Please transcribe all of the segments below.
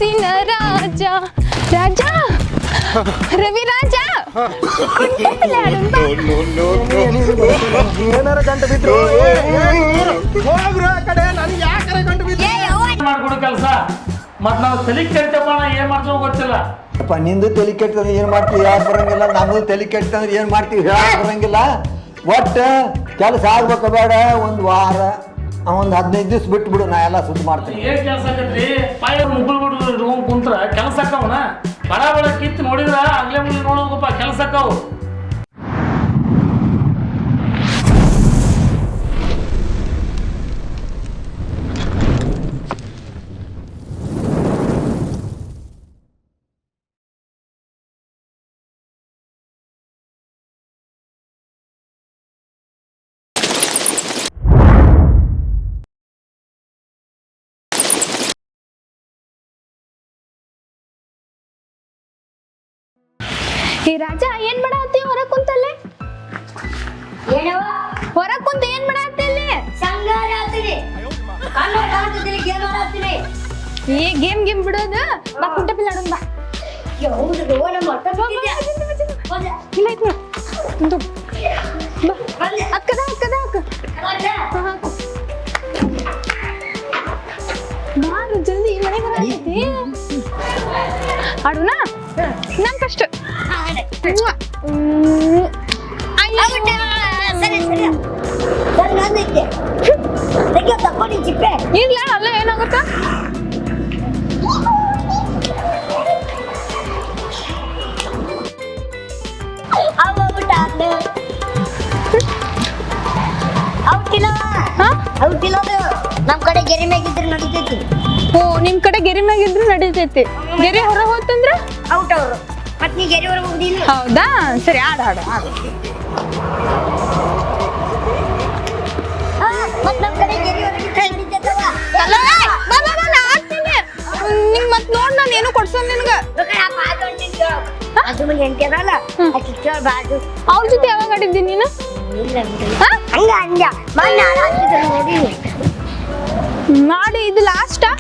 ಮನಸ್ಸಿನ ರಾಜ ರಾಜ ರವಿರಾಜ ಏನಾರ ಗಂಟು ಬಿದ್ರು ಹೋಗ್ರು ಆ ಕಡೆ ನನಗೆ ಯಾಕರೆ ಗಂಟು ಬಿದ್ರು ಮಾಡ್ಕೊಡು ಕೆಲಸ ಮತ್ ನಾವು ತಲೆ ಕೆಟ್ಟಪ್ಪ ಏನ್ ಮಾಡ್ತೀವಿ ಗೊತ್ತಿಲ್ಲ. ನಿಂದು ತಲೆ ಕೆಟ್ಟಂದ್ರೆ ಏನ್ ಮಾಡ್ತೀವಿ ಯಾರು ಬರಂಗಿಲ್ಲ, ನಮ್ದು ತಲೆ ಕೆಟ್ಟಂದ್ರೆ ಏನ್ ಮಾಡ್ತೀವಿ ಹೇಳಕ್ ಬರಂಗಿಲ್ಲ. ಒಟ್ಟು ಕೆಲಸ ಆಗ್ಬೇಕು ಬೇಡ, ಒಂದು ವಾರ ಒಂದು 15 ದಿವ್ಸ ಬಿಟ್ಟು ಬಿಡು, ನಾ ಎಲ್ಲ ಸುದ್ದಿ ಮಾಡ್ತೀನಿ. ಏನ್ ಕೆಲಸ ಆಗತ್ರಿ? ಪಾಯ ಮುಗುಳ್ ಬಿಡು ಕುಂತ್ರ ಕೆಲಸ ಆಕ್ಕವನ ಬಡ ಬಡ ಕಿತ್ತು ನೋಡಿದ್ರ ಆಗ್ಲೇ ಮುಂದೆ ನೋಡೋದಪ್ಪ ಕೆಲಸ ಆಕ್ಕವು. ಈ ರಾಜ ಏನ್ ಮಾಡತ್ತಿ ಹೊರ ಕುಂತಲ್ಲೇ? ಏನವ ಹೊರ ಕುಂತ ಏನ್ ಮಾಡತ್ತಿ ಅಲ್ಲಿ? ಸಂಗಾರ ಆಗ್ತೀನಿ ಕನ್ನಡ ಆಡ್ತಿದ್ದೀನಿ ಗೇಮ್ ಆಡ್ತೀನಿ. ಈ ಗೇಮ್ ಬಿಡೋದು ಬಾ ಕುಂಟ ಬಿಲ್ ಆಡೋಣ ಬಾ. ಹೌದು ನಮ್ಮ ಅಟ್ಟ ಬಿಟ್ಟಿದ್ಯಾ ಇಲ್ಲ ಐತ್ ನೋಡು ಬಾ ಅಕ್ಕದ ಬಾರು ಜಲ್ದಿ ಮನೆಗೆ ಬರೈತಿ ಆಡೋಣ. ನನ್ ಫಸ್ಟ್ ಸರಿ ಸರಿ ನಂದೈತೆ ತೆಗಿಯೋ ತಕ್ಕೊಂಡು ಚಿಪ್ಪೆ ಇಲ್ಲ ಅಲ್ಲ ಏನಾಗುತ್ತ ಔಟಿಲ್ಲದು ನಮ್ ಕಡೆ ಗೆರೆ ಮ್ಯಾಗಿದ್ರೆ ನಡೀತೈತಿ. ಓ ನಿಮ್ ಕಡೆ ಗೆರೆ ಮ್ಯಾಗಿದ್ರು ನಡೀತೈತಿ, ಗೆರೆ ಹೊರ ಹೋತಂದ್ರ ಔಟ್ ಅವರು ಮತ್ ನೀ ಗೆರೆ ಹೊರಗೆ ಹೋಗ್ದಿಲ್ಲ. ಹೌದಾ ಸರಿ ಆಡ ಮತ್ ನಮ್ ಕಡೆ ಗೆರೆ ಹೊರಗಿದ್ರೆ ನಡೀತೈತವ. ನಿಂಗ್ ಮತ್ ನೋಡ್ ನಾನು ಏನು ಕೊಡ್ಸೋನ್ ನಿನ್ಗ. ಅದು ಮನೆ ಹೆಂಡತಿ ಅದಲ್ಲ ಆಕಿ ಕೇಳ ಬಾಜು ಅವ್ರ ಜೊತೆ ಯಾವಾಗ ಆಡಿದ್ದೀನಿ ನೀನು? ಹಂಗ ಅಂಜ ಮಣ್ಣ ಹಾಕಿದ್ರು ನೋಡಿ ಮಾಡಿ ಇದು ಲಾಸ್ಟಾ?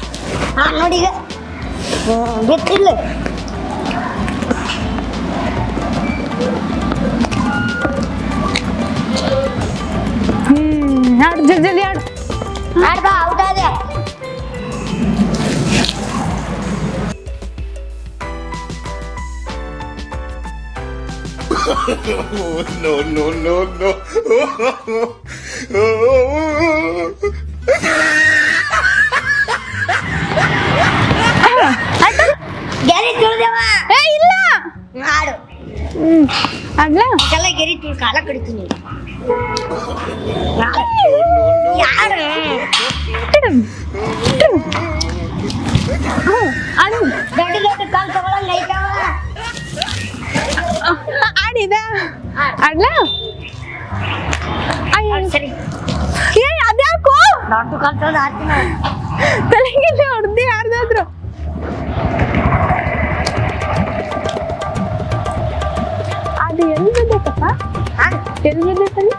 ಹಾ ನೋಡಿ ಈಗ ಗೊತ್ತಿಲ್ಲ. ಆಡು ಜಲ್ದಿ ಆಡು. ಆಡ್ದ ಔಟ್ ಆದ. No. ಗೆರೆ ತುಳ್ದೇವ ಏ ಇಲ್ಲ ಆಡು ಆಗ್ಲಾ ಎಲ್ಲ ಗೆರೆ ತುಳ್ ಕಾಲ ಕಡಿತೀನಿ. ಯಾರು ಆಡು ದೊಡ್ಡ ದೊಡ್ಡ ಕಾಲ್ ತಗೊಳಂಗ ಐತವ. ಆಡಿದ ಆಡ್ಲಾ ಸರಿ ಏ ಅದ್ಯಾಕೋ ದೊಡ್ಡ ಕಾಲ್ ತಗೊಂಡು ಆಡ್ತೀನಿ. ತಲೆಗೆಲ್ಲ ಹೊಡ್ದಿ ಯಾರ್ದಾದ್ರು ಅದು ಎಲ್ಲಿ ಬಿದ್ದೈತಪ್ಪ? ಎಲ್ಲಿ ಬಿದ್ದೈತಲ್ಲಿ?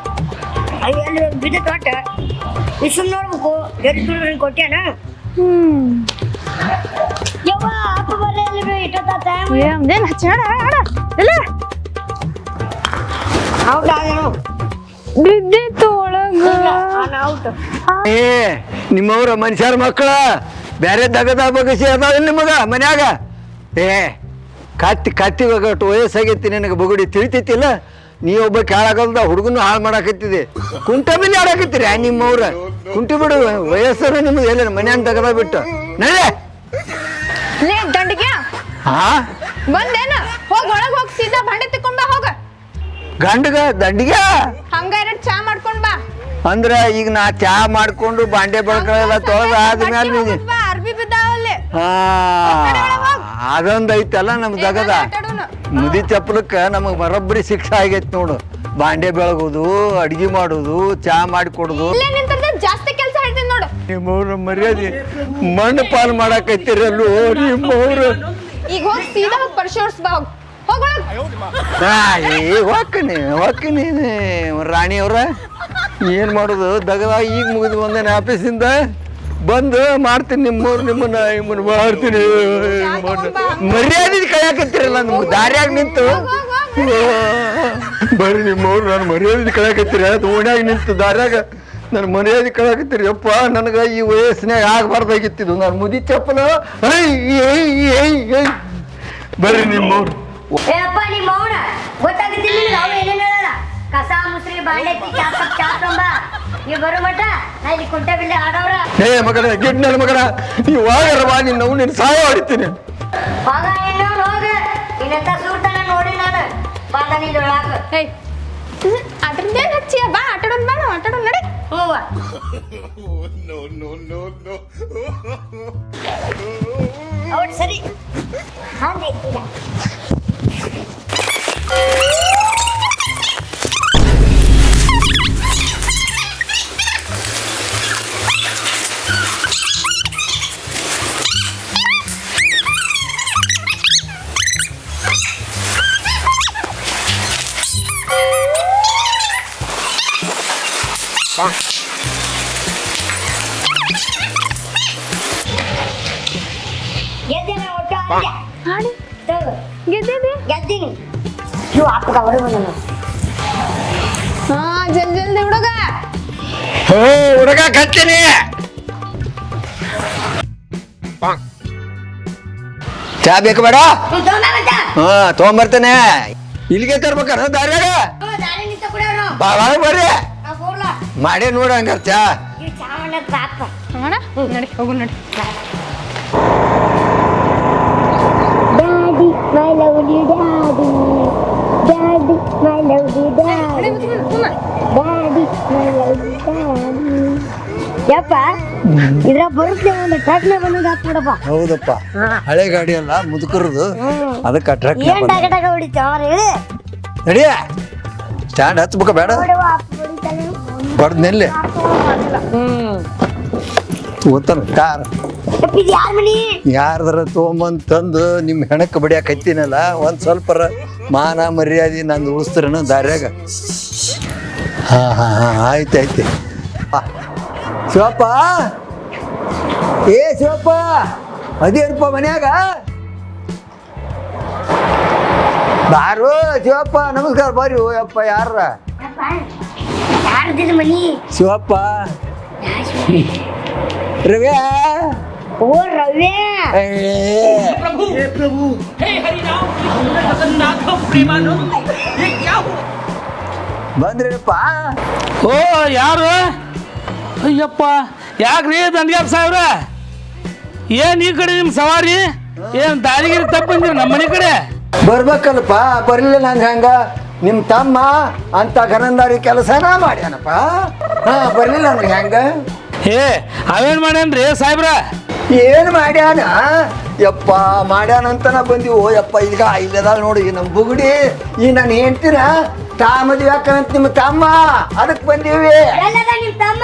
ಅಲ್ಲಿ ಬಿದ್ದ ತೋಟ ವಿಶ್ವ ನೋಡ್ಬೇಕು ಗೆರೆ ತುಳಿದ್ರೆ ಕೊಟ್ಯಾನ. ಯವ್ವ ಅಪ್ಪ ಬರ್ಲಿಲ್ಲ ಇಟ್ಟೋತ ಏನ್ ಹಚ್ಚಾಡ ಆಡ ಇಲ್ಲ ಔಟ್ ಆದನು ಬಿದ್ದಿತ್ತು ಒಳಗ ಔಟ್. ಏ ನಿಮ್ಮವ್ರ ಮನುಷ್ಯರ ಮಕ್ಕಳ ಬೇರೆ ದಗದ ಬಗಸಿ ಅದಾವ ನಿಮಗ ಮನ್ಯಾಗ. ಏ ಕತ್ತಿ ಒಟ್ಟು ವಯಸ್ಸಾಗೈತಿ ನಿನಗೆ ಬಗುಡಿ ತಿಳಿತೈತಿಲ್ಲ. ನೀ ಒಬ್ಬ ಕೇಳಾಗಲ್ದ ಹುಡುಗನು ಹಾಳು ಮಾಡಾಕತ್ತಿದೆ. ಕುಂಟ ಬಿಲ್ಲಿ ಆಡಾಕತ್ತೀರಿ ನಿಮ್ಮವ್ರ. ಕುಂಟಿ ಬಿಡು ವಯಸ್ಸರ ನಿಮ್ದು ಎಲ್ಲ ಮನ್ಯಾನ ದಗದ ಬಿಟ್ಟು ನಡೆ ಲೇ ದಂಡಿಗೆ ಹಾ ಬಂದೇನ ಹೋಗ್ ಒಳಗ್ ಹೋಗ್ ಸೀದಾ ಭಾಂಡೆ ತಕೊಂಡ್ ಬಾ ಹೋಗ. ಗಂಡಗ ದಂಡಿಗ ಹಂಗ 2 ಚಾ ಮಾಡ್ಕೊಂಡ್ ಬಾ. ಅಂದ್ರ ಈಗ ನಾ ಚಾ ಮಾಡ್ಕೊಂಡು ಬಾಂಡೆ ಬಳಕೆಲ್ಲ ತೊಳೆದ ಆದ್ಮೇಲೆ ನೀನು ಅರ್ಬಿ ಬಿದ್ದಾವಲ್ಲಿ ಹಾ ಅದೊಂದ್ ಐತಲ್ಲ ನಮ್ ದಗದ. ಮುದಿ ಚಪ್ಪಲಕ್ಕ ನಮಗ್ ಬರೋಬ್ಬರಿ ಶಿಕ್ಷೆ ಆಗೈತಿ ನೋಡು. ಬಾಂಡೆ ಬೆಳಗೋದು, ಅಡ್ಗಿ ಮಾಡೋದು, ಚಾ ಮಾಡಿ ಕೊಡುದು. ಜಾಸ್ತಿ ಕೆಲಸ ಹೇಳ್ತೀನಿ ನೋಡು. ನಿಮ್ಮವ್ರ ಮರ್ಯಾದೆ ಮಣ್ಣು ಪಾಲು ಮಾಡಾಕೈತಿರಲ್ಲೋ ನಿಮ್ಮವ್ರು. ಈಗ ಹೋಗಿ ಸೀದಾ ಹೋಗಿ ಪರಿಶೋರ್ಸ್ ಬಾ ಹೋಗ್ತೀನಿ ರಾಣಿ ಅವ್ರ ಏನ್ ಮಾಡುದು ದಗದ ಈಗ ಮುಗಿದು ಬಂದೇನೆ ಆಫೀಸಿಂದ. ಬಂದು ಮಾಡ್ತೀನಿ ನಿಮ್ಮನ್ನ ಮಾಡ್ತೀನಿ. ಮರ್ಯಾದೆ ಕಳ್ಯಾಕತ್ತೀರಲ್ಲ ನಮ್ಗೆ ದಾರ್ಯಾಗ ನಿಂತು. ಬರ್ರಿ ನಿಮ್ಮವ್ರು ನಾನು ಮರ್ಯಾದೆ ಕಳ್ಯಾಕತ್ತೀರಿ, ಓಣ್ಯಾಗ ನಿಂತು ದಾರ್ಯಾಗ ನನ್ನ ಮರ್ಯಾದೆ ಕಳ್ಯಾಕತ್ತೀರಿ. ಯಪ್ಪ ನನಗೆ ಈ ವಯಸ್ಸಿನಾಗ ಆಗಬಾರ್ದಾಗಿತ್ತಿದ್ದು ನಾನು ಮುದಿ ಚಪ್ಪಲ. ಬರ್ರಿ ನಿಮ್ಮವ್ರು. ಏ ಅಪ್ಪ ನಿಮ್ಮ ಅವನ ಗೊತ್ತಾಗುತ್ತಿಲ್ಲ ನಿನಗೆ ಅವ ಏನೇನು ಹೇಳಲ್ಲ. ಕಸ ಮುಸ್ರಿ ಬಾಂಡೆ ಚಾಪ್ತಂಬ ನೀವು ಬರೋ ಮಟ ನಾ ಇಲ್ಲಿ ಕುಂಟೆ ಬಿಲ್ಲೆ ಆಡವ್ರ. ಏ ಮಗನ ಗಿಡ್ನಲ್ಲ ಮಗನ, ನೀವು ವಾಗರ ಬಾ, ನಿನ್ನ ನಿನ್ನ ಸಹಾಯ ಹೊಡಿತೀನಿ. ಮಗ ಏನು ಹೋಗ ಇನ್ನಂತ ಸೂರ್ತನ ನೋಡಿ ನಾನು ಬಾದ ನೀಡೊಳಗ. ಅದ್ರದ್ದೇ ಹಚ್ಚಿ ಬಾ ಆಟಾಡೋನ್ ಬಾ ನಾವು ಆಟಾಡೋನ್ ನಡಿ. ಹೂವ ಅವ್ರು ಸರಿ ಹಾಗೆ ಈಗ ಗೆದ್ದಿನ ಒಟ್ಟು ಆಡಿದ್ಯಾ? ಆಡಿ ತಗೋ. ಗೆದ್ದಿದಿ? ಗೆದ್ದಿನಿ. ಇವು ಅಪ್ಪಗ ಹೊರಗೆ ಬಂದನು. ಹಾ ಜಲ್ದಿ ಹುಡುಗ. ಹುಡುಗ ಕಚ್ತೀನಿ. ಚಾ ಬೇಕು ಬೇಡ? ತಗೊಂಬರ್ತೇನೆ. ಇಲ್ಲಿಗೆ ತರ್ಬೇಕಾರ ದಾರ್ಯಾಗ? ದಾರಿ ನಿಂತ ಕುಡಿಯೋರು. ಬರ್ರಿ ನಾವು ಹೋಗ್ಲ. ಮಾಡೇ ನೋಡ ಹಂಗಾರ ಚಾ. ಇವು ಚಾ ಮಾಡಕ್ ಸಾಕು. ಅಣ್ಣ ನಡಿ ಹೋಗು ನಡಿ. Daddy, my lovely daddy. Daddy, my lovely daddy. Daddy, my lovely daddy. ಯಪ್ಪ ಇದ್ರ ಬರುತ್ತೆ ಒಂದು ಟ್ರಕ್ನ ಬಂದಾಗ ಹಾಕ್ಬಿಡಪ್ಪ. ಹೌದಪ್ಪ, ಹಳೆ ಗಾಡಿ ಅಲ್ಲ ಮುದುಕರದು, ಅದಕ್ಕೆ ಟ್ರಕ್ ಏನ್ ಟಕ ಟಕ ಹೊಡಿತಾವ ಅವ್ರು ಹೇಳಿ. ನಡಿಯ ಸ್ಟ್ಯಾಂಡ್ ಹಚ್ಬೇಕ ಬೇಡ? ನೋಡುವ ಅಪ್ಪ ಹೊಡಿತಾನೆ. ಬಡ್ದ್ನೆಲ್ಲಿ ಓದ್ತಾನ ಕಾರ್. ಯಪ್ಪ ಇದು ಯಾರ ಮನಿ? ಯಾರ್ದಾರ ತೊಗೊಂಬಂದು ತಂದು ನಿಮ್ಮ ಹೆಣಕ್ಕೆ ಬಡಿಯಾಕ ಹತ್ತೀನಲ್ಲ, ಒಂದು ಸ್ವಲ್ಪರ ಮಾನ ಮರ್ಯಾದೆ ನಂದು ಉಳಿಸ್ತಾರನ ದಾರ್ಯಾಗ. ಹಾಂ ಆಯ್ತು. ಶಿವಪ್ಪ, ಏ ಶಿವಪ್ಪ ಅದೇನಪ್ಪ ಮನ್ಯಾಗ? ಬಾರು ಶಿವಪ್ಪ, ನಮಸ್ಕಾರ ಬರ್ರಿ. ಓ ಯಪ್ಪ ಯಾರ? ಯಾರ್ದಿದ ಮನಿ? ಶಿವಪ್ಪ ರವ್ಯಾ. ಓ ರವ್ಯಾ. प्रभु हे प्रभु हे हरि राम कृष्ण जगन्नाथ प्रेमानंद ये क्या हुआ? ಬಂದ್ರಪ್ಪ. ಓ ಯಾರು? ಅಯ್ಯಪ್ಪ ಯಾಕ್ರಿ ದಂಡ್ಯಾಪ್ ಸಾಹೇಬ್ರ, ಏನ್ ಈ ಕಡೆ ನಿಮ್ ಸವಾರಿ? ಏನ್ ದಾರಿಗಿರಿ ತಪ್ಪ ಬಂದಿರಿ ನಮ್ಮ ಮನೆ ಕಡೆ? ಬರ್ಬೇಕಲ್ಲಪ್ಪ, ಬರ್ಲಿಲ್ಲ ನಂಗೆ ಹಂಗ. ನಿಮ್ಮ ತಮ್ಮ ಅಂತ ಗನಂದಾರಿ ಕೆಲಸನ ಮಾಡ್ಯಾನಪ್ಪ. ಬರ್ಲಿಲ್ಲ ನಂಗೆ ಹಂಗ. ಏ ಅವೇನ್ ಮಾಡ್ಯಾನ್ರಿ ಸಾಹೇಬ್ರ? ಏನು ಮಾಡ್ಯಾನ? ಯಪ್ಪ ಮಾಡ್ಯಾನಂತನ ಬಂದಿವು. ಯಪ್ಪ ಈಗ ಇಲ್ಲದ ನೋಡಿ ನಮ್ಮ ಬುಗುಡಿ, ಈ ನಾನು ಹೇಳ್ತೀನ ತಾ ಮದುವೆ ಹಾಕಂತ ನಿಮ್ಮ ತಮ್ಮ, ಅದಕ್ಕೆ ಬಂದೀವಿ. ಎಲ್ಲದ ನಿಮ್ ತಮ್ಮ?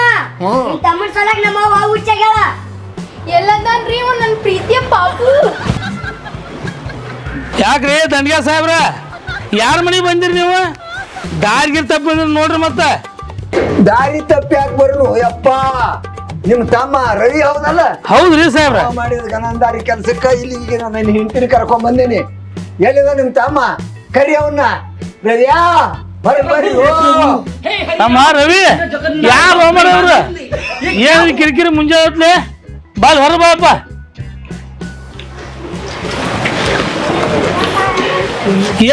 ನಿಮ್ ತಮ್ಮನ ಸಲಕ್ ನಮ್ಮ ಅವ್ವ ಹುಚ್ಚಾಗ್ಯಾಳ. ಎಲ್ಲದನ್ರಿ ಇವ ನನ್ನ ಪ್ರೀತಿಯ ಪಾಪು. ಯಾಕ್ರಿ ದಂಡ್ಯಾ ಸಾಹೇಬ್ರ, ಯಾರ ಮನೆಗೆ ಬಂದಿರಿ ನೀವು? ದಾರಿಗಿರಿ ತಪ್ಪ ಬಂದ್ರಿ ನೋಡ್ರಿ. ಮತ್ತೆ ದಾರಿ ತಪ್ಪಿ ಯಾಕೆ ಬರ್ರು? ಯಪ್ಪ ನಿಮ್ಮ ತಮ್ಮ ರವಿ ಹೌದಲ್ಲ? ಹೌದ್ರಿ ಸಾಹೇಬ್ರ. ಮಾಡಿದ ಗನಂದಾರಿ ಕೆಲ್ಸಕ್ಕ ಇಲ್ಲಿ ಈಗ ನಾನು ಹೆಂಡತಿನ ಕರ್ಕೊಂಡ್ ಬಂದೇನಿ. ಎಲ್ಲಿದ ನಿಮ್ಮ ತಮ್ಮ? ಕರಿ ಅವನ್ನ. ರವಿಯಾ ಬರ್ರಿ. ನಮ್ಮ ರವಿ ಯಾರು ಹೋಮರವ್ರು? ಏನ್ ಕಿರಿಕಿರಿ ಮುಂಜಾನೆ ಬಾಲ್ ಹೊರ ಬಾಪ.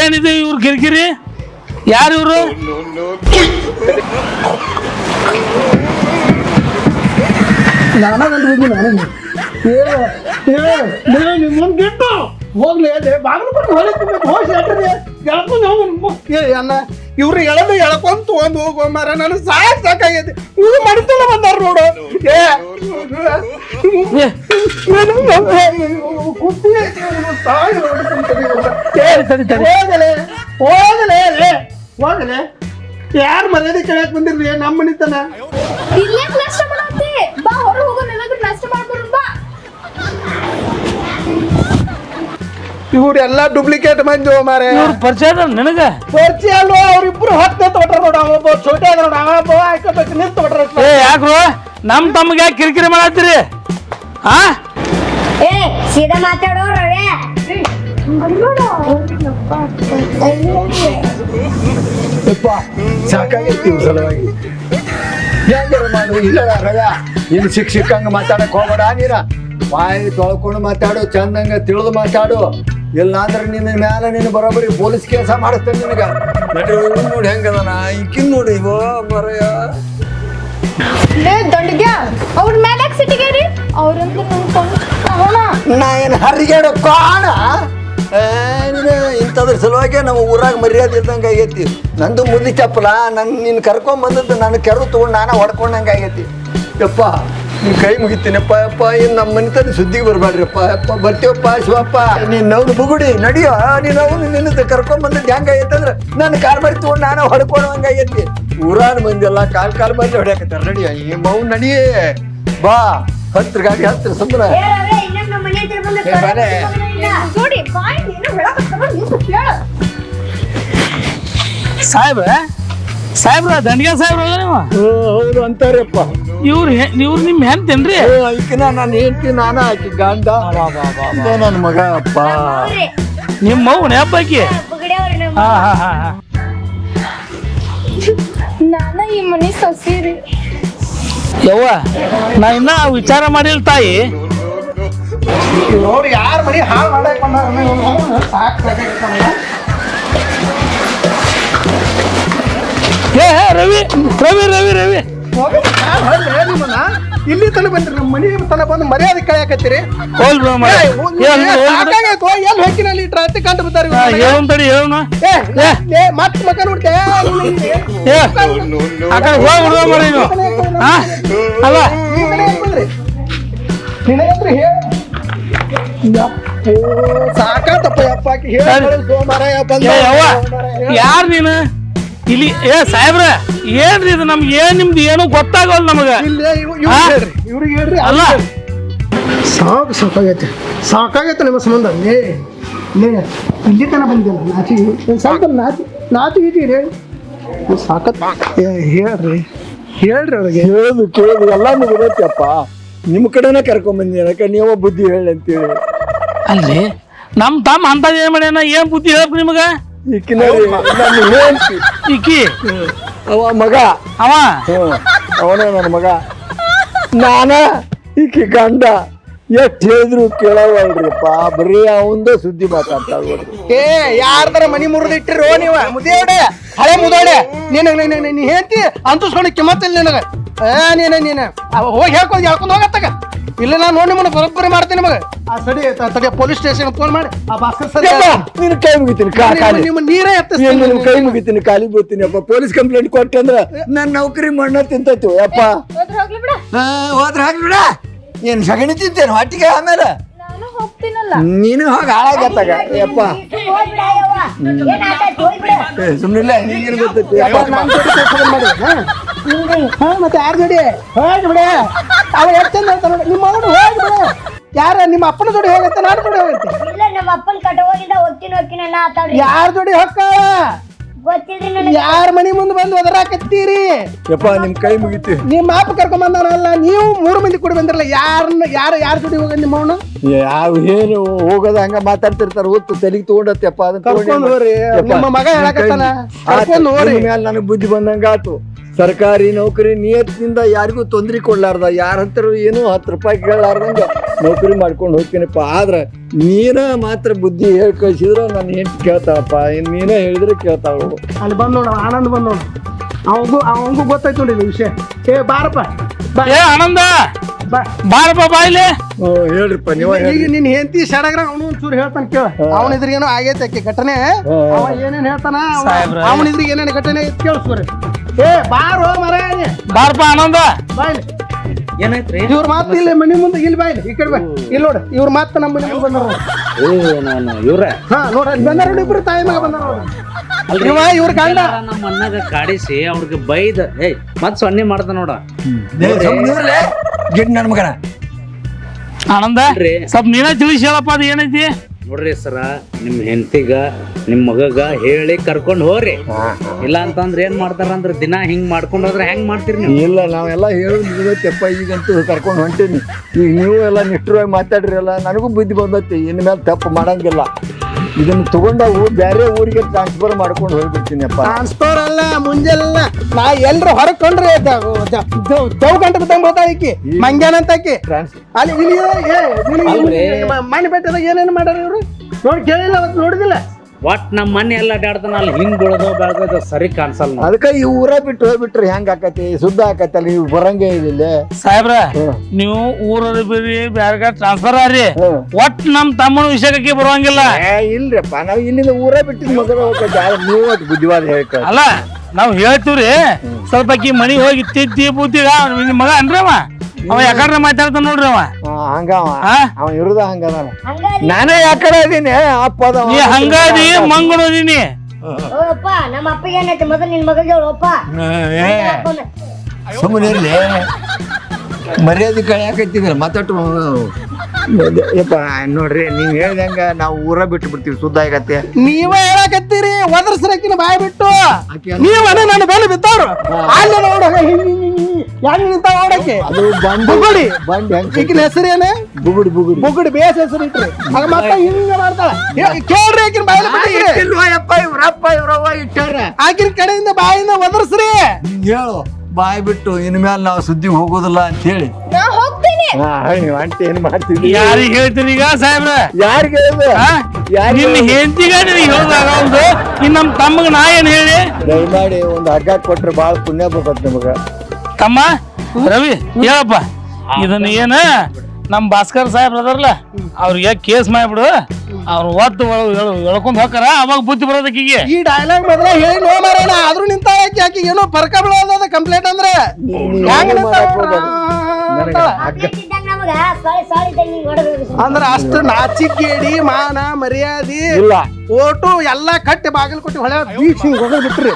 ಏನಿದೆ ಇವ್ರ ಕಿರಿಕಿರಿ? ಯಾರು ಇವ್ರು? ಹೋಗ್ಲಿ ಅಣ್ಣ, ಇವ್ರು ಎಳದು ಎಳ್ಕೊಂತ ಒಂದು ಹೋಗುವ ಮರ ನನಗೆ ಸಾಕಾಗೈತಿ. ಇವ್ರು ಮಡಿತಲ್ಲ ಬಂದಾರ ನೋಡು. ಹೋಗಲೆ ಯಾರು ಮರ್ಯಾದೆ ಕೇಳಕ್ ಬಂದಿರ್ಲಿ ನಮ್ಮ ಮನಿತನ? ಇಲ್ಲೇ ನಷ್ಟ ಮಾಡತ್ತಿ ಬಾ, ಹೊರ ಹೋಗೋ ಏನಾದ್ರು ನಷ್ಟ ಮಾಡ್ಬರು ಬಾ. ಇವ್ರೆಲ್ಲ ಡೂಪ್ಲಿಕೇಟ್ ಮಂದಿ ಮಾರೆ. ಇವ್ರ ಪರಿಚಯ ಅದ ನನಗ? ಪರಿಚಯ ಅಲ್ವ? ಅವ್ರಿಬ್ರು ಹತ್ತು ತೊಟ್ರ ನೋಡ. ಒಬ್ಬ ಛೋಟೆ ಅದ ನೋಡ, ಒಬ್ಬ ಆಯ್ಕೋಬೇಕು ನಿಂತು ತೊಟ್ರ. ಏ ಯಾಕ್ರು ನಮ್ಮ ತಮ್ಗೆ ಯಾಕೆ ಕಿರಿಕಿರಿ ಮಾಡತ್ತೀರಿ ಹಾ ಏ ಸೀದಾ ಮಾತಾಡೋ ರವೆ ಯಪ್ಪ ಸಾಕಾಗೈತಿ ಇವ್ರ ಸಲುವಾಗಿ ಹೆಂಗಾರ ಮಾಡು ಇಲ್ಲ ರವ್ಯ ಇನ್ನು ಸಿಕ್ಕಂಗೆ ಮಾತಾಡಕ್ ಹೋಗ್ಬೇಡ ನೀರ ಬಾಯಿ ತೊಳ್ಕೊಂಡು ಮಾತಾಡು ಚಂದಂಗ ತಿಳಿದು ಮಾತಾಡು ಇಲ್ಲ ಅಂದ್ರೆ ನಿನ್ನ ಮ್ಯಾಲ ನೀನು ಬರೋಬ್ಬರಿ ಪೊಲೀಸ್ ಕೇಸ ಮಾಡಿಸ್ತೇನೆ ನಿನಗ ನಡಿ ನೋಡಿ ಹೆಂಗದನ ಈಕಿನ್ ನೋಡಿ ಇವ ಬರಯ ಲೇ ದಂಡಗ್ಯ ಅವ್ರ ಮೇಲೆ ಸಿಟಿಗೇರಿ ಅವ್ರಂತ ಅವನ ನಾ ಏನು ಹರಿಗೇಡು ಕಾಣ ಇಂಥದ್ರ ಸಲುವಾಗಿ ನಮ್ಮ ಊರಾಗ ಮರ್ಯಾದೆ ಇದ್ದಂಗೆ ಆಗೈತಿ ನಂದು ಮುದ್ದಿ ಚಪ್ಪಲ ನಿನ್ನ ಕರ್ಕೊಂಬಂದದ್ದು ನಾನು ಕೆರು ತೊಗೊಂಡು ನಾನು ಹೊಡ್ಕೊಂಡಂಗೆ ಆಗೈತಿ ಯಪ್ಪ ನೀನು ಕೈ ಮುಗಿತೀನಪ್ಪ ಯಪ್ಪ ಇನ್ನು ನಮ್ಮ ಮನೆತನ ಸುದ್ದಿಗೆ ಬರಬೇಡ್ರಿಪ್ಪ ಯಪ್ಪ ಬರ್ತೀವಪ್ಪ ಶಿವಪ್ಪ ನೀನು ನವ್ನು ಬುಗುಡಿ ನಡಿಯೋ ನೀನು ಅವನು ನಿನ್ನದು ಕರ್ಕೊಂಬಂದದ್ದು ಹೆಂಗೆ ಆಗೈತೆ ಅಂದ್ರೆ ನಾನು ಕಾರ್ ಬರಿ ತೊಗೊಂಡು ನಾನು ಹೊಡ್ಕೊಳ್ಳೋಂಗೆ ಆಗೈತಿ ಊರಾನ ಮಂದಿ ಎಲ್ಲ ಕಾಲ್ ಬಂದು ಹೊಡ್ಯಾಕತ್ತಾರೆ ನಡಿಯ ಈ ಮೌನ್ ನಡಿಯೇ ಬಾ ಹತ್ರ ಗಾಡಿ ಹತ್ರ ಸುಮ್ಮನೆ ಏ ರವೆ ಇನ್ನೊಮ್ಮೆ ನಮ್ಮ ಮನೆ ಹತ್ರ ಬಂದು ಏ, ಬಾರೆ. ನೋಡಿ ಬಾಯ್ ನೀನು ಹೇಳಕತ್ತಾರ ನೀವು ಕೇಳ ಸಾಹೇಬ್ರ ದಂಡಿಗೆ ಸಾಹೇಬ್ರ ನೀವು ಹೌದು ಅಂತಾರಪ್ಪ ಇವ್ರು ನಿಮ್ಮ ಹೆಂತೇನ್ರಿ ಈಕಿನ ನಾನು ಹೇಳ್ತೀನಿ ನಾನು ಆಕಿ ಗಂಡ ನನ್ನ ಮಗ ಅಪ್ಪ ಅವ್ರಿ ನಿಮ್ಮ ಮೌನ ಹಬ್ಬಾಕಿ ಬುಗಡೆ ಅವ್ರಿ ನಮ್ಮ ಹಾ ಹಾ ಹಾ ಹಾ ನಾನ ಈ ಮನೆ ಸೊಸೀರಿ ಯವ್ವ ನಾ ಇನ್ನ ವಿಚಾರ ಮಾಡಿಲ್ಲ ತಾಯಿ ನೋಡಿ ಯಾರ ಮನೆ ಹಾಳು ಮಾಡಕ್ ಬಂದಾರ ಸಾಕಾಗೈತಲ್ಲ ಹೇ ರವಿ ರವಿ ರವಿ ರವಿ ನಿಮ್ಮನ್ನ ಇಲ್ಲಿ ತನ ಬಂದ್ರಿ ನಮ್ಮ ಮನೆ ತನ ಬಂದು ಮರ್ಯಾದೆ ಕಳೆಯಾಕತ್ತೀರಿ ಹೋಲ್ ಬಿಡು ಮರೆ. ಸಾಕಾಗೈತು ಎಲ್ಲಿ ಹೊಕ್ಕಿನಲ್ಲಿ ಟ್ರಾಫಿಕ್ ಅಂತ ಬರ್ತಾರೆ ಹೇಳು ತಡಿ ಹೇಳು ಮತ್ ಮಕ ನೋಡ್ತೆ ಏ ಆ ಕಡೆ ಹೋಗ್ಬಿಡುವ ಮರ ನೀವು ಹಾ ಅಲ್ಲ ನಿನಗಂದ್ರೆ ಸಾಕಾತಪ್ಪ ಯಪ್ಪ ಏ ಯವ್ವ ಯಾರು ನೀನು ಇಲ್ಲಿ ಏ ಸಾಹೇಬ್ರ ಏನ್ರಿ ಇದು ನಮ್ಗೆ ಏನ್ ನಿಮ್ದು ಏನು ಗೊತ್ತಾಗಲ್ಲ ನಮಗ ಇವ್ರಿಗೆ ಹೇಳ್ರಿ ಅಲ್ಲ ಸಾಕಾಗೈತೆ ಸಾಕಾಗೈತೆ ನಿಮ್ಮ ಸಂಬಂಧ ಇಲ್ಲಿ ತನ ಬಂದಿಲ್ಲ ನಾಚಿ ಸ್ವಲ್ಪ ನಾಚಿ ಇದೀರಿ ಸಾಕತ್ ಹೇಳ್ರಿ ಅವ್ರಿಗೆ ಹೇಳುದು ಕೇಳುದು ಎಲ್ಲ ಗೊತ್ತಪ್ಪ ನಿಮ್ಮ ಕಡೆನೇ ಕರ್ಕೊಂಬಂದಿ ಯಾಕೆ ನೀವ ಬುದ್ಧಿ ಹೇಳಿ ಅಂತೇಳಿ ಅಲ್ರಿ ನಮ್ ತಮ್ಮ ಅಂತದ್ ಏನ್ ಮಾಡ್ಯಾನ ಏನ್ ಬುದ್ಧಿ ಹೇಳ್ಬೇಕು ನಿಮಗ ಈಕಿನ ನಾನು ಹೇಳ್ತಿ ಈಕಿ ಅವ ಮಗ ಅವ ಅವನೇ ನನ್ನ ಮಗ ನಾನ ಈಕಿ ಗಂಡ ಎಷ್ಟು ಹೇಳಿದ್ರು ಕೇಳವಲ್ರಿಪ್ಪ ಬರೀ ಅವಂದ ಸುದ್ದಿ ಮಾತಾಡ್ತಾ ಏ ಯಾರ್ದಾರ ಮನಿ ಮುರಿದಿಟ್ಟಿರೋ ನೀವ ಮುದೇವಡೆ ಹಳೆ ಮುದೋಡೆ ನೀನ್ ಹೇಳ್ತಿ ಅಂತಸ್ಕೊಂಡು ಕಿಮ್ಮತ್ತಿಲ್ಲ ನಿನಗ ನೀನ ಹೋಗಿ ಹೇಳ್ಕೊಂಡು ಹೋಗತ್ತಾಗ ಇಲ್ಲ ನಾನು ನೋಡಿ ನಿಮ್ಮನ್ನ ಬರೋಬ್ಬರಿ ಮಾಡ್ತೀನಿ ನಿಮಗೆ ಆ ತಡಿ ಪೊಲೀಸ್ ಸ್ಟೇಷನ್ ಫೋನ್ ಮಾಡಿ ಆ ಭಾಸ್ಕರ್ ಸರ್ ನೀನು ಕೈ ಮುಗಿತೀನಿ ನಿಮ್ಮ ನೀರೇ ನಿನ್ನ ಕೈ ಮುಗಿತೀನಿ ಕಾಲಿ ಬೀಳ್ತೀನಿ ಅಪ್ಪ ಪೊಲೀಸ್ ಕಂಪ್ಲೇಂಟ್ ಕೊಟ್ಟೆ ಅಂದ್ರೆ ನನ್ನ ನೌಕರಿ ಮಣ್ಣ ತಿಂತೈತಿ ಅಪ್ಪ ಹೋದ್ರ ಹೋಗ್ಲಿ ಬಿಡ ಹೋದ್ರೆ ಹಾಕ್ಬಿಡ ಏನ್ ಸಗಣಿ ತಿಂತೇನು ಹೊಟ್ಟಿಗೆ ಆಮೇಲೆ ನಾನು ಹೋಗ್ತೀನಲ್ಲ ನೀನು ಹೋಗಿ ಹಾಳಾಗತ್ತಾಗ ಯಪ್ಪ ಹೋಗ್ಬಿಡ ಯವ್ವ ಏನ್ ಆಟ ಹೋಗ್ಬಿಡ ಸುಮ್ಮನಿಲ್ಲ ನಿಂಗೇನು ಗೊತ್ತೈತಿ ಮತ್ತೆ ಯಾರ ಜೋಡಿ ಹೋಗಿ ಬಿಡ ಅವ ಎಷ್ಟು ಚಂದ ಹೇಳ್ತಾನ ನೋಡಿ ನಿಮ್ಮ ಅವನು ಹೋಗಿ ಬಿಡ ಯಾರ ನಿಮ್ಮ ಅಪ್ಪನ ಜೋಡಿ ಹೋಗತ್ತೆ ನಾನು ಜೋಡಿ ಹೋಗತ್ತೆ ಇಲ್ಲ ನಮ್ಮ ಅಪ್ಪನ ಕಟವಾಗಿಂದ ಹೋಗ್ತೀನಿ ನಾ ಆತಾಡ್ರಿ ಯಾರ ಜೋಡಿ ಹೊಕ್ಕ ಗೊತ್ತಿಲ್ರಿ ನನಗೆ ಯಾರ ಮನಿ ಮುಂದೆ ಬಂದು ಒದರಾಕತ್ತೀರಿ ಯಪ್ಪ ನಿಮ್ ಕೈ ಮುಗಿತಿ ನಿಮ್ಮ ಅಪ್ಪ ಕರ್ಕೊಂಡ್ ಬಂದಾನಲ್ಲ ನೀವು 3 ಮಂದಿ ಕೂಡ ಬಂದಿರಲ್ಲ ಯಾರ ಜೋಡಿ ಹೋಗ ನಿಮ್ಮ ಅವನು ಯಾವ ಏನು ಹೋಗೋದ ಹಂಗ ಮಾತಾಡ್ತಿರ್ತಾರ ಹೊತ್ತು ತಲೆಗೆ ತಗೊಂಡತ್ತಪ್ಪ ಅದನ್ನ ಕರ್ಕೊಂಡ್ ಹೋಗ್ರಿ ನಿಮ್ಮ ಮಗ ಹೇಳಕತ್ತಾನ ಕರ್ಕೊಂಡ್ ಹೋಗ್ರಿ ಮೇಲೆ ನನಗೆ ಬುದ್ಧಿ ಬಂದಂಗ ಆತು ಸರ್ಕಾರಿ ನೌಕರಿ ನಿಯತ್ನಿಂದ ಯಾರಿಗೂ ತೊಂದ್ರೆ ಕೊಡ್ಲಾರ್ದ ಯಾರಂತರೂ ಏನು 10 ರೂಪಾಯಿ ಕೇಳಲಾರ್ದಂಗ ನೌಕರಿ ಮಾಡ್ಕೊಂಡು ಹೋಗ್ತೀನಪ್ಪ ಆದ್ರೆ ನೀನ ಮಾತ್ರ ಬುದ್ಧಿ ಹೇಳಿ ಕಳ್ಸಿದ್ರೆ ನಾನು ಹೆಂಡತಿ ಕೇಳ್ತಾಳಪ್ಪ ನೀನೇ ಹೇಳಿದ್ರೆ ಕೇಳ್ತಾಳ ಅಲ್ಲಿ ಬಂದ್ ನೋಡ ಆನಂದ್ ಬಂದ್ ನೋಡು ಅವಂಗೂ ಗೊತ್ತಾಯ್ತು ನೋಡಿ ಇದು ವಿಷಯ ಏ ಬಾರಪ್ಪ ಬಾ ಏ ಆನಂದ ಬಾ ಬಾರಪ್ಪ ಬಾಯ್ಲೆ ಹೇಳ್ರಿಪ್ಪ ನೀವ ಈಗ ನಿನ್ ಹೆಂಡತಿ ಸಡಗ್ರ ಅವನು ಒಂಚೂರು ಹೇಳ್ತಾನ ಕೇಳ ಅವನ ಇದ್ರಿಗೇನೋ ಆಗೈತೆ ಆಕಿ ಘಟನೆ ಅವ ಏನೇನ್ ಹೇಳ್ತಾನ ಅವನ ಇದ್ರಿಗೆ ಏನೇನು ಘಟನೆ ಕೇಳಿಸ್ಕೊರಿ ಏ ಬಾರೋ ಮರ ಬಾರಪ್ಪ ಆನಂದ ಬಾಯ್ಲಿ ಏನಾಯ್ತ್ರಿ ಇವ್ರ ಮಾತು ಇಲ್ಲಿ ಮನಿ ಮುಂದೆ ಇಲ್ಲಿ ಬಾಯ್ಲಿ ಈ ಕಡೆ ಬಾ ಇಲ್ಲಿ ನೋಡು ಇವ್ರ ಮಾತು ನಮ್ಮ ಮನೆ ಮುಂದೆ ಬಂದಾರ ನಾನು ಇವ್ರ ಹಾ ನೋಡ ಅಲ್ಲಿ ಬಂದಾರ ನೋಡಿ ಇಬ್ರು ತಾಯಿ ಮಗ ಬಂದಾರ ಇವ್ರ ಗಂಡ ನಮ್ಮ ಅಣ್ಣಗ ಕಾಡಿಸಿ ಅವ್ರಿಗೆ ಬೈದ ಏಯ್ ಮತ್ ಸೊನ್ನೆ ಮಾಡ್ದ ನೋಡ ಗಿಡ್ ನನ್ನ ಮಗನ ಆನಂದ ಸ್ವಲ್ಪ ನೀನ ತಿಳಿಸಿ ಹೇಳಪ್ಪ ಅದು ಏನೈತಿ ನೋಡ್ರಿ ಸರ ನಿಮ್ಮ ಹೆಂಡತಿಗ ನಿಮ್ಮ ಮಗಗ ಹೇಳಿ ಕರ್ಕೊಂಡು ಹೋಗ್ರಿ. ಇಲ್ಲ ಅಂತಂದ್ರೆ ಏನ್ ಮಾಡ್ತಾರಂದ್ರೆ ದಿನ ಹಿಂಗ್ ಮಾಡ್ಕೊಂಡು ಹೋದ್ರೆ ಹೆಂಗ್ ಮಾಡ್ತೀರಿ ನೀವು? ಇಲ್ಲ ನಾವೆಲ್ಲ ಹೇಳೋದು ಮುಗಿದೈತೆಪ್ಪ. ಈಗಂತೂ ಕರ್ಕೊಂಡು ಹೊಂಟೀನಿ. ಈಗ ನೀವು ಎಲ್ಲ ನಿಷ್ಠುರವಾಗಿ ಮಾತಾಡ್ರಿ ಅಲ್ಲ, ನನಗೂ ಬುದ್ಧಿ ಬಂದೈತಿ. ಇನ್ಮೇಲೆ ತಪ್ಪು ಮಾಡಂಗಿಲ್ಲ. ಇದನ್ನು ತಗೊಂಡಾವು ಬೇರೆ ಊರಿಗೆ ಟ್ರಾನ್ಸ್ಫರ್ ಮಾಡ್ಕೊಂಡು ಹೋಗ್ಬಿಡ್ತೀನಿ ಅಪ್ಪ. ಟ್ರಾನ್ಸ್ಫರ್ ಅಲ್ಲ ಮುಂಜಾನೆಲ್ಲ ನಾ ಎಲ್ರ ಹೊರಕೊಂಡ್ರೆ ದವ್ ಗಂಟೆ ಬಿದ್ದಂಗೆ ಬರ್ತಾಳಿಕಿ ಮಂಗ್ಯಾನ ಅಂತಾಕಿ ಅಲ್ಲಿ ಇಲ್ಲಿ ಮನೆ ಬೆಟ್ಟದಾಗ ಏನೇನು ಮಾಡ್ಯಾರ ಇವ್ರು ನೋಡಿ ಕೇಳಿಲ್ಲ ಅವತ್ತು ನೋಡಿದಿಲ್ಲ. ಒಟ್ ನಮ್ಮ ಮನೆ ಎಲ್ಲ ಅಡ್ಡಾಡ್ತಾನ ಅಲ್ಲಿ ಹಿಂಗ್ ಬೆಳೆದೋ ಬೆಳೆದ ಸರಿ ಕಾಣಿಸಲ್ಲ. ಅದಕ್ಕೆ ಈ ಊರ ಬಿಟ್ಟು ಹೋಗ್ಬಿಟ್ರೆ ಹೆಂಗ್ ಆಕತಿ? ಶುದ್ಧ ಆಕತ್ತಲ್ಲ, ನೀವು ಬರಂಗೇ ಇಲ್ಲ ಸಾಹೇಬ್ರ. ನೀವು ಊರಲ್ಲಿ ಬಿರಿ ಬ್ಯಾರ್ಗ ಟ್ರಾನ್ಸ್ಫರ್ ಆರಿ, ಒಟ್ ನಮ್ ತಮ್ಮನ ವಿಷಯಕ್ಕೆ ಬರುವಂಗಿಲ್ಲ. ಇಲ್ರಿಪ್ಪ, ನಾವು ಇಲ್ಲಿಂದ ಊರ ಬಿಟ್ಟಿದ್ ಮಗನ ನೀವು ಅದು ಬುದ್ಧಿವಾದ ಹೇಳ್ಕ. ಅಲ್ಲ ನಾವ್ ಹೇಳ್ತೀವ್ರಿ, ಸ್ವಲ್ಪ ಮನಿ ಹೋಗಿ ತಿದ್ದಿ ಬುದ್ಧಿಗ ನಿಮ್ ಮಗ ಅನ್ರವ ಅವ ಯಾಕಂದ್ರೆ ಮಾತಾಡ್ತಾನ ನೋಡ್ರಿ ಅವ ಹಂಗವ ಅವ ಇರುದ ಹಂಗದ. ನಾನೇ ಯಾಕಡೆ ಅದೀನಿ ಅಪ್ಪ. ನೀ ಹಂಗಾದಿ ಮಂಗಳೂರಿನಿ. ಓಪ್ಪ ನಮ್ಮ ಅಪ್ಪಗೆ ಏನೈತೆ ಮೊದಲು ನಿನ್ ಮಗಗೆ ಹೇಳಪ್ಪ. ಸುಮ್ಮನೆ ಇರ್ಲಿ, ಮರ್ಯಾದೆ ಕಳಿಯಾಕತ್ತಿದ್ರ ಮಾತಾಡ್ತು. ಯಪ್ಪ ನೋಡ್ರಿ, ನೀವ್ ಹೇಳ್ದಂಗ ನಾವು ಊರ ಬಿಟ್ಟು ಬಿಡ್ತೀವಿ, ಶುದ್ಧ ಆಗತ್ತೆ. ನೀವ ಹೇಳಕತ್ತೀರಿ ಒದರ್ಸ್ರಕಿನ ಬಾಯ್ ಬಿಟ್ಟು ನೀವನೇ ನನ್ನ ಬೆಲೆ ಬಿತ್ತವ್ರು ಅಲ್ಲಿ ನೋಡ ಹೆಂಗ್ ನಿಂತಾವ ನೋಡಕ್ಕೆ. ಅದು ಬುಗುಡಿ ಬಂಡಿ ಹೆಂಗ್ ಈಗಿನ ಹೆಸರೇನೆ ಬುಗುಡಿ ಬುಗುಡಿ ಬುಗುಡಿ ಬೇಸ್ ಹೆಸರು ಇಟ್ರಿ ಆಗ ಮತ್ತೆ ಹಿಂಗ ಮಾಡ್ತಾಳ. ಕೇಳ್ರಿ ಆಕಿನ ಬಾಯಿನ ಬಿಟ್ಟಿರಿ ಯಪ್ಪ, ಇವ್ರಪ್ಪ ಇವ್ರವ್ವ ಇಟ್ಟಾರ. ಆಕಿನ ಕಡೆಯಿಂದ ಬಾಯಿನ ಒದರ್ಸ್ರಿ. ಹೇಳು ಬಾಯ್ ಬಿಟ್ಟು ಇನ್ಮೇಲೆ ನಾವು ಸುದ್ದಿಗೆ ಹೋಗೋದಿಲ್ಲ ಅಂತ ಹೇಳಿ. ನಾ ಹೋಗ್ತೀನಿ. ಅಂಟಿ ಏನ್ ಮಾಡ್ತೀವಿ? ಯಾರಿಗೆ ಹೇಳ್ತೀರಿ ಈಗ ಸಾಹೇಬ್ರ? ಯಾರಿಗೆ ನಿನ್ನ ಹೆಂಡತಿಗ ನಿನಗೆ ಹೇಳ್ದಾಗ ಒಂದು ಇನ್ ನಮ್ ತಮ್ಮಗ ನಾ ಏನ್ ಹೇಳಿ? ದಯಮಾಡಿ ಒಂದು ಹಗ್ಗ ಕೊಟ್ರೆ ಬಾಳ ಪುಣ್ಯ ಬರ್ತೈತಿ ನಮಗ. ತಮ್ಮ ರವಿ ಹೇಳಪ್ಪ, ಇದನ್ನ ಏನ ನಮ್ ಭಾಸ್ಕರ್ ಸಾಹೇಬ್ರ ಅದಾರಲ್ಲ ಅವ್ರಿಗೆ ಕೇಸ್ ಮಾಡ್ಬಿಡು. ಅವ್ರು ಒಟ್ಟು ಎಳ್ಕೊಂಡ್ ಹೋಗಾರ, ಅವಾಗ ಬುದ್ಧಿ ಬರೋದಕ್ಕಿಗೆ. ಈ ಡೈಲಾಗ್ ಮೊದಲ ಹೇಳಿ ನೋ ಮಾರೋಣ. ಆದ್ರೂ ನಿಂತಾಳ ಆಕಿ ಏನೋ ಪರ್ಕ ಬೀಳೋದ ಕಂಪ್ಲೇಂಟ್ ಅಂದ್ರೆ ಅಂದ್ರ ಅಷ್ಟು ನಾಚಿಕೇಡಿ ಮಾನ ಮರ್ಯಾದಿ ಇಲ್ಲ ಓಟು ಎಲ್ಲಾ ಕಟ್ಟಿ ಬಾಗಿಲು ಕೊಟ್ಟಿ ಹೊಳೆ ಬೀಚ್ ಹಿಂಗ್ ಹೋಗೋದ್ ಬಿಟ್ರಿ.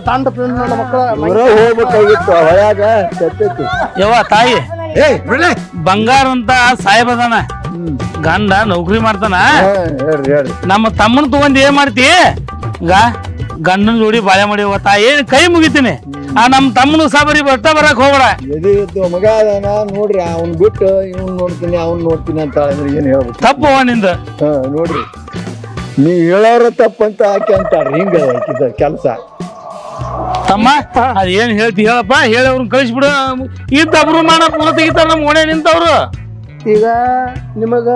ತಂಡ ನನ್ನ ಮಕ್ಕಳ ಊರ ಹೋಗ್ಬೇಕಾಗಿತ್ತು ಹೊಳ್ಯಾಗ ಸತ್ತೈತಿ. ಯವ್ವ ತಾಯಿ, ಏಯ್ ಬಿಡ್ಲೆ. ಬಂಗಾರ ಅಂತ ಸಾಹೇಬ್ ಅದಾನ, ಗಂಡ ನೌಕರಿ ಮಾಡ್ತಾನ. ಹೇಳ್ರಿ ಹೇಳ್ರಿ. ನಮ್ಮ ತಮ್ಮನ್ ತಗೊಂಡ್ ಏನ್ ಮಾಡ್ತಿ? ಗಂಡನ ಜೋಡಿ ಬಾಳೆ ಮಾಡಿ ತಾಯಿ ಕೈ ಮುಗಿತೀನಿ. ಆ ನಮ್ ತಮ್ಮನು ಸಾಬರಿ ಬರ್ತಾ ಬರಕ್ ಹೋಗ್ಬೇಡ. ಎದೆ ಇದ್ದು ಮಗ ಅದಾನ ನೋಡ್ರಿ, ಅವ್ನ್ ಬಿಟ್ಟು ಇವ್ನ್ ನೋಡ್ತೀನಿ ಅವ್ನ್ ನೋಡ್ತೀನಿ ಅಂತ ಅಂದ್ರೆ ಏನ್ ಹೇಳ್ಬೇಕು? ತಪ್ಪು ನಿಂದ. ನೋಡ್ರಿ, ನೀವ್ ಹೇಳೋರ ತಪ್ಪಂತ ಆಕೆ ಅಂತಾಳ್ರಿ. ಹಿಂಗ ಆಕಿದ ಕೆಲಸ. ತಮ್ಮ ಅದ್ ಏನ್ ಹೇಳ್ತಿ ಹೇಳಪ್ಪ, ಹೇಳಿ ಅವ್ರನ್ನ ಕಳಿಸ್ಬಿಡು. ಇದ್ದಬ್ರು ಮಾಡಕ್ ಮುಗ ತೆಗಿತಾರ ನಮ್ ಓಣೆ ನಿಂತವ್ರು. ಈಗ ನಿಮಗ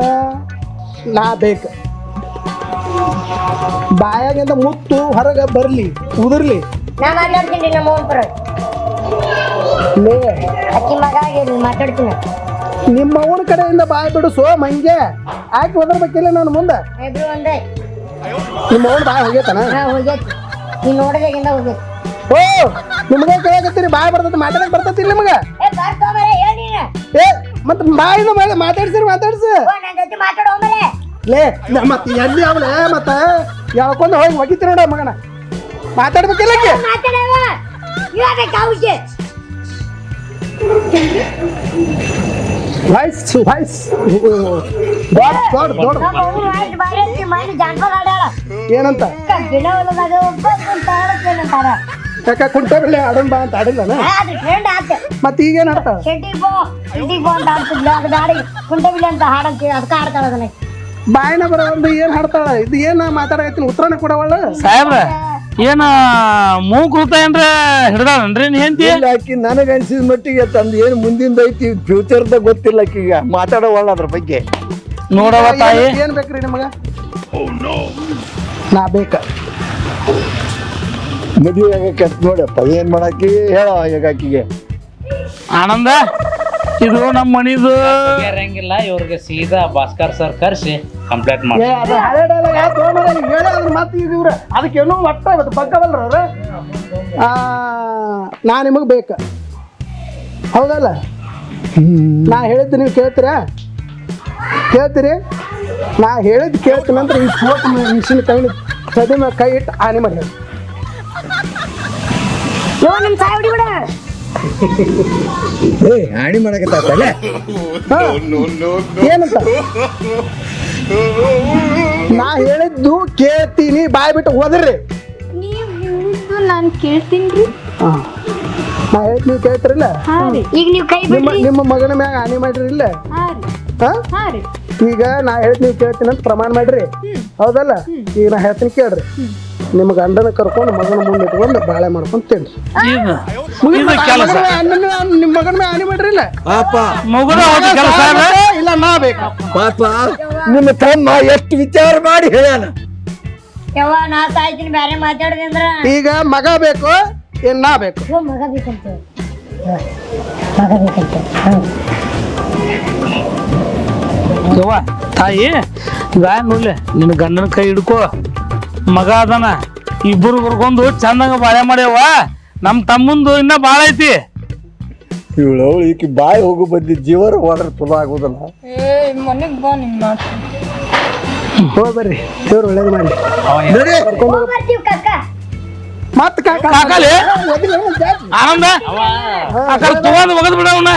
ನಾ ಬೇಕು, ಬಾಯಾಗಿಂದ ಮುತ್ತು ಹೊರಗ ಬರ್ಲಿ ಉದುರ್ಲಿ. ನಾ ಮಾತಾಡ್ತೀನಿ ನಮ್ಮ ಓನ್ ಪರ ಅಕ್ಕಿ ಮಗ ಮಾತಾಡ್ತೀನಿ. ನಿಮ್ಮ ಅವನ ಕಡೆಯಿಂದ ಬಾಯ್ ಬಿಡಿಸು ಮಂಗೆ ಆಕಿ ಒದರ್ಬೇಕಿಲ್ಲ ನಾನು ಮುಂದೆ. ಇಬ್ರು ಒಂದೇ. ನಿಮ್ಮ ಅವನ ಬಾಯ್ ಹೋಗೈತನ? ಹೋಗೈತಿ, ನೀ ನೋಡಿದಾಗಿಂದ ಹೋಗೈತಿ. ಓ ನಿಮ್ಗೆ ಕೇಳಕತ್ತೀರಿ ಬಾಯ್ ಬರ್ತೈತಿ, ಮಾತಾಡಕ್ ಬರ್ತೈತಿ ನಿಮ್ಗ? ಏ ಮತ್ ಬಾಯಿನ ಮೇಲೆ ಮಾತಾಡ್ಸಿರಿ ಮಾತಾಡ್ಸಿ ಲೇ. ಮತ್ ಎಲ್ಲಿ ಅವಳೆ ಮತ್ತ ಯಾಕೊಂಡ್ ಹೋಗಿ ಹೋಗಿತ್ತಿ ನೋಡ ಮಗನ ಮಾತಾಡ್ಬೇಕಿಲ್ಲ. ವಾಯ್ಸ್ ವಾಯ್ಸ್ ಏನಂತ ಯಾಕ ಕುಂಟ ಬೆಳೆ ಆಡೋಣ ಬಾ ಅಂತ ಆಡಿಲ್ಲನ? ಮತ್ ಈಗೇನ್ ಆಡ್ತಾಳ? ಬಾಯಿನ ಬರ ಒಂದು ಏನ್ ಹಾಡ್ತಾಳ? ಇದು ಏನ್ ಮಾತಾಡಕತ್ತೀನಿ ಉತ್ತರನೇ ಕೊಡವಳ. ಸಾಹೇಬ್ರ ಏನ ಮೂಕೃತ ಏನ್ರ ಹಿಡ್ದಾಳನ್ರಿ ನೀ ಹೆಂಡತಿ? ಆಕಿ ನನಗ ಅನ್ಸಿದ ಮಟ್ಟಿಗೆ ತಂದು ಏನ್ ಮುಂದಿಂದ ಐತಿ ಫ್ಯೂಚರ್ದಾಗ ಗೊತ್ತಿಲ್ಲ ಆಕಿಗ, ಮಾತಾಡೋವಳ ಅದ್ರ ಬಗ್ಗೆ. ನೋಡವ ತಾಯಿ, ಏನ್ ಬೇಕ್ರಿ ನಿಮಗ? ನಾ ಬೇಕ ಮದುವೆ ಆಗಕ್ಕೆ ನೋಡಪ್ಪ ಏನ್ ಮಾಡಾಕಿ ಹೇಳ. ಈಗ ಆಕಿಗೆ ಆನಂದ, ಇದು ನಮ್ಮ ಮನಿದು ಇರಂಗಿಲ್ಲ. ಇವ್ರಿಗೆ ಸೀದಾ ಭಾಸ್ಕರ್ ಸರ್ ಕರ್ಸಿ ಕಂಪ್ಲೇಂಟ್ ಮಾಡಿ. ಮತ್ತೆ ಈಗ ಇವ್ರ ಅದಕ್ಕೇನು ಒಟ್ಟ ಇವತ್ತು ಪಕ್ಕವಲ್ರ ಅವ್ರ. ನಾ ನಿಮಗ್ ಬೇಕ ಹೌದಲ್ಲ? ನಾ ಹೇಳಿದ್ದು ನೀವು ಕೇಳ್ತೀರಾ? ಕೇಳ್ತೀರಿ? ನಾ ಹೇಳಿದ್ದು ಕೇಳ್ತೀನಿ ಅಂದ್ರೆ ಈ ಫೋಟ್ ಮಿಷಿನ್ ಕೈ ಸದಿ ಮೇಲೆ ಕೈ ಇಟ್ಟು ಆನೆ ಮಾಡಿ ಹೇಳಿ. ಏ ಹಾಣಿ ಮಾಡಕತ್ತಾಳೆ ಏನಂತ ನಾ ಹೇಳಿದ್ದು ಕೇಳ್ತೀನಿ ಬಾಯ್ ಬಿಟ್ಟು ಹೋದ್ರಿ. ನೀವ್ ಹೇಳಿದ್ದು ನಾನ್ ಕೇಳ್ತೀನ್ರಿ. ನಾ ಹೇಳಿದ್ ನೀವು ಕೇಳ್ತಿರಿಲ್ಲ? ಹಾ ರೀ. ಈಗ ನೀವು ಕೈ ನಿಮ್ಮ ಬಿಡ್ರಿ. ನಿಮ್ಮ ಮಗನ ಮ್ಯಾಗ ಹಾನಿ ಮಾಡಿರಿಲ್ಲ? ಹಾ ರೀ. ಹಾ ಹಾ ರೀ. ಈಗ ನಾ ಹೇಳಿದ್ ನೀವು ಕೇಳ್ತೀನಿ ಅಂತ ಪ್ರಮಾಣ ಮಾಡ್ರಿ. ಹೌದಲ್ಲ? ಈಗ ನಾ ಹೇಳ್ತೀನಿ ಕೇಳ್ರಿ. ನಿಮ್ಮ ಗಂಡನ ಕರ್ಕೊಂಡು ಮಗನ ಮುಂದೆ ಇಟ್ಕೊಂಡು ಬಾಳೆ ಮಾಡ್ಕೊಂಡು ತಿನ್ರಿ. ಇದು ಕೆಲಸ ನಿಮ್ಮ ಮಗನ ಮ್ಯಾಗ ಹಾನಿ ಮಾಡ್ರಿಲ್ಲ? ಪಾಪ ಮುಗುದ ಹೋದ ಕೆಲಸ ಇಲ್ಲ ನಾ ಬೇಕು. ಪಾಪ ನಿಮ್ಮ ತಮ್ಮ ಎಷ್ಟು ವಿಚಾರ ಮಾಡಿ ಹೇಳ್ಯಾನ. ಯವ್ವ ನಾ ಸಾಯ್ತೀನಿ ಬ್ಯಾರೆ ಮಾತಾಡ್ದಂದ್ರ ಈಗ ಮಗ ಬೇಕು ಏನ್ ನಾ ಬೇಕು? ಓ ಮಗ ಬೇಕಂತ ಮಗ ಬೇಕಂತ ಯವ್ವ ತಾಯಿ ಗಾಯ ನೋಡ್ಲಿ ನಿನ್ನ ಗಂಡನ ಕೈ ಹಿಡ್ಕೋ ಮಗ ಅದಾನ ಇಬ್ಬರು ಬರ್ಕೊಂಡು ಚಂದಂಗ ಬಾಳೆ ಮಾಡ್ಯವ ನಮ್ಮ ತಮ್ಮಂದು ಇನ್ನ ಬಾಳ ಐತಿ ಇವಳು ಈಕಿ ಬಾಯಿ ಹೋಗು ಬಂದಿ ಜೀವರ ಹೋದ್ರೆ ತುಲ ಆಗೋದಲ್ಲ. ಮನೆಗ್ ಬಾ ನಿಮ್ ಮಾಡ್ತೀನಿ. ಹೋಗಿ ಬರ್ರಿ, ದೇವ್ರು ಒಳ್ಳೇದು ಮಾಡ್ಲಿ. ಬರ್ತೀವಿ ಕಾಕ. ಮತ್ ಕಾಕ ಕಾಕಲಿ ಆನಂದ ಆ ಕಡೆ ತಗೊಂಡ್ ಒಗದ್ ಬಿಡ ಅವನ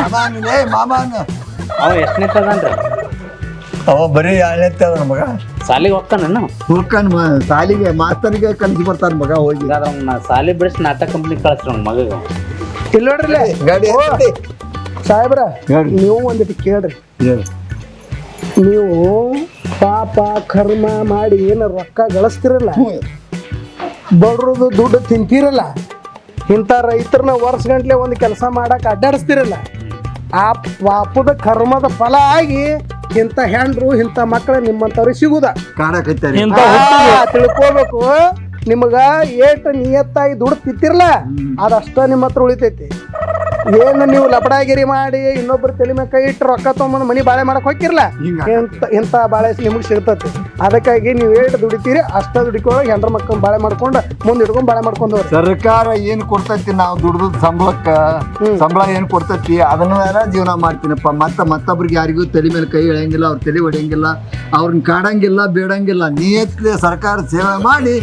ಮಾಮಾನ ಅವ ಎಷ್ಟನೇ ತಗನ್ರಿ ಅವ ಬರೀ ಎರಡನೇ ಅವನ ಮಗ. ಸಾಲಿಗೆ ಹೋಗ್ತಾನ ಹೋಗ್ತಾನ ಸಾಲಿಗೆ ಮಾಸ್ತರಿಗೆ ಕಲಿಸಿ ಬರ್ತಾನ ಮಗ ಹೋಗಿ. ಸಾಲಿ ಬಿಡಿಸಿ ನಾಟಕ ಕಂಪ್ನಿ ಕಳಿಸ್ರಿ ಅವ್ನ ಮಗಗ. ಇಲ್ಲಿ ನೋಡ್ರಿ ಗಾಡಿ ಸಾಹೇಬ್ರ, ನೀವು ಒಂದಿಟ್ಟು ಕೇಳ್ರಿ. ನೀವು ಪಾಪ ಕರ್ಮ ಮಾಡಿ ಏನು ರೊಕ್ಕ ಗಳಿಸ್ತಿರಲ್ಲ, ಬಡ್ರದು ದುಡ್ಡು ತಿಂತೀರಲ್ಲ, ಇಂಥ ರೈತರನ್ನ ವರ್ಷ ಗಂಟ್ಲೆ ಒಂದು ಕೆಲಸ ಮಾಡಕ್ಕೆ ಅಡ್ಡಾಡಿಸ್ತಿರಲ್ಲ, ಆ ಪಾಪದ ಕರ್ಮದ ಫಲ ಆಗಿ ಇಂಥ ಹೆಂಡ್ರು ಇಂಥ ಮಕ್ಕಳು ನಿಮ್ಮಂಥವ್ರಿಗೆ ಸಿಗುದ ಕಾಡಕೈತಾರೆ. ತಿಳ್ಕೋಬೇಕು. ನಿಮಗ ಏಟ್ ನಿಯತ್ತಾಗಿ ದುಡ್ಡು ತಿಂತಿರಲ್ಲ ಅದಷ್ಟ ನಿಮ್ಮ ಹತ್ರ ಉಳಿತೈತಿ. ಏನು ನೀವು ಲಪಡಾಗಿರಿ ಮಾಡಿ ಇನ್ನೊಬ್ರು ತಲೆ ಮೇಲೆ ಕೈ ಇಟ್ಟು ರೊಕ್ಕ ತೊಗೊಂಬಂದು ಮನಿ ಬಾಳೆ ಮಾಡಕ್ ಹೋಗಿರಲ್ಲ, ಇಂಥ ಬಾಳೆ ನಿಮಗೆ ಸಿಗ್ತತಿ. ಅದಕ್ಕಾಗಿ ನೀವು ಏಟ್ ದುಡಿತೀರಿ ಅಷ್ಟ ದುಡಿಕೊಳ್ಳಿ, ಹೆಂಡ್ರ ಮಕ್ಕಳು ಬಾಳೆ ಮಾಡ್ಕೊಂಡು ಮುಂದೆ ಹಿಡ್ಕೊಂಡು ಬಾಳೆ ಮಾಡ್ಕೊಂಡು ಹೋಗ್ರಿ. ಸರ್ಕಾರ ಏನ್ ಕೊಡ್ತೈತಿ ನಾವು ದುಡ್ದು ಸಂಬಳ ಏನ್ ಕೊಡ್ತೈತಿ ಅದನ್ನ ಜೀವನ ಮಾಡ್ತೀನಪ್ಪ. ಮತ್ತೊಬ್ರಿಗೆ ಯಾರಿಗೂ ತಲೆ ಮೇಲೆ ಕೈ ಎಳೆಯಂಗಿಲ್ಲ, ಅವ್ರ ತಲೆ ಹೊಡೆಯಂಗಿಲ್ಲ, ಅವ್ರನ್ನ ಕಾಡಂಗಿಲ್ಲ, ಬೇಡಂಗಿಲ್ಲ. ನಿಯತ್ಲೆ ಸರ್ಕಾರ ಸೇವೆ ಮಾಡಿ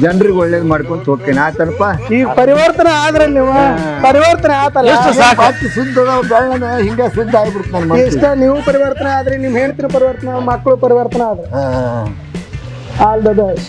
ಜನರಿಗೆ ಒಳ್ಳೇದ್ ಮಾಡ್ಕೊಂತ ಹೋಗ್ತೇನೆ. ಆತನಪ್ಪ. ಈಗ ಪರಿವರ್ತನೆ ಆದ್ರೆ ನೀವು ಪರಿವರ್ತನೆ ಆತಲ್ಲ, ಶುದ್ಧ ಬೆಳ್ಳನ ಹಿಂಗ ಶುದ್ಧ ಆಗ್ಬಿಡ್ತಾನೆ. ಇಷ್ಟ ನೀವು ಪರಿವರ್ತನೆ ಆದ್ರಿ, ನಿಮ್ ಹೆಣ್ತಿನ ಪರಿವರ್ತನೆ, ಮಕ್ಕಳು ಪರಿವರ್ತನೆ ಆದ್ರೆ ಆಲ್ ದ ಬೆಸ್ಟ್.